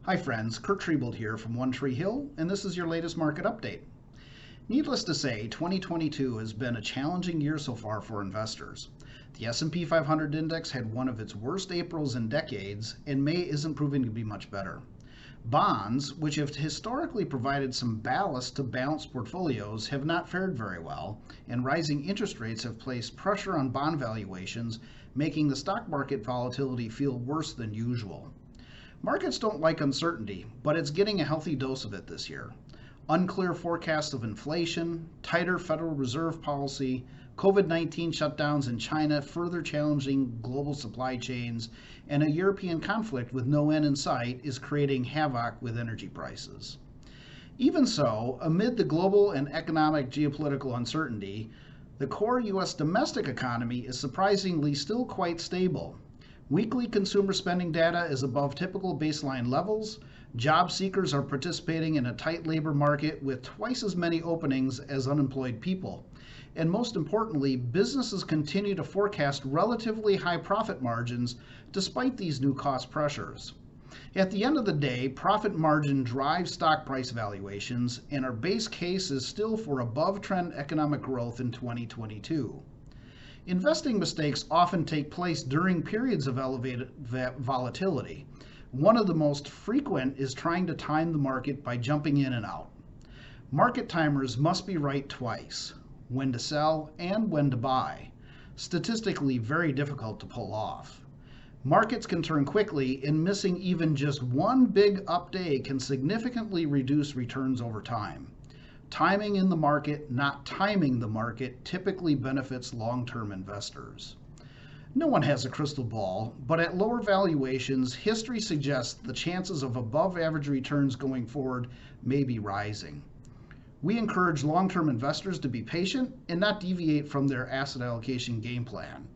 Hi friends, Kurt Triebold here from One Tree Hill, and this is your latest market update. Needless to say, 2022 has been a challenging year so far for investors. The S&P 500 index had one of its worst Aprils in decades, and May isn't proving to be much better. Bonds, which have historically provided some ballast to balanced portfolios, have not fared very well, and rising interest rates have placed pressure on bond valuations, making the stock market volatility feel worse than usual. Markets don't like uncertainty, but it's getting a healthy dose of it this year. Unclear forecasts of inflation, tighter Federal Reserve policy, COVID-19 shutdowns in China further challenging global supply chains, and a European conflict with no end in sight is creating havoc with energy prices. Even so, amid the global and economic geopolitical uncertainty, the core U.S. domestic economy is surprisingly still quite stable. Weekly consumer spending data is above typical baseline levels. Job seekers are participating in a tight labor market with twice as many openings as unemployed people. And most importantly, businesses continue to forecast relatively high profit margins despite these new cost pressures. At the end of the day, profit margin drives stock price valuations, and our base case is still for above trend economic growth in 2022. Investing mistakes often take place during periods of elevated volatility. One of the most frequent is trying to time the market by jumping in and out. Market timers must be right twice, when to sell and when to buy. Statistically very difficult to pull off. Markets can turn quickly, and missing even just one big up day can significantly reduce returns over time. Timing in the market, not timing the market, typically benefits long-term investors. No one has a crystal ball, but at lower valuations, history suggests the chances of above-average returns going forward may be rising. We encourage long-term investors to be patient and not deviate from their asset allocation game plan.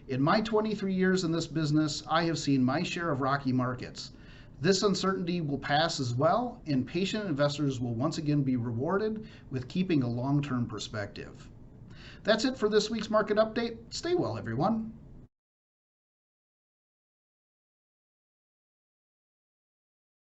In my 23 years in this business, I have seen my share of rocky markets. This uncertainty will pass as well, and patient investors will once again be rewarded with keeping a long-term perspective. That's it for this week's market update. Stay well, everyone.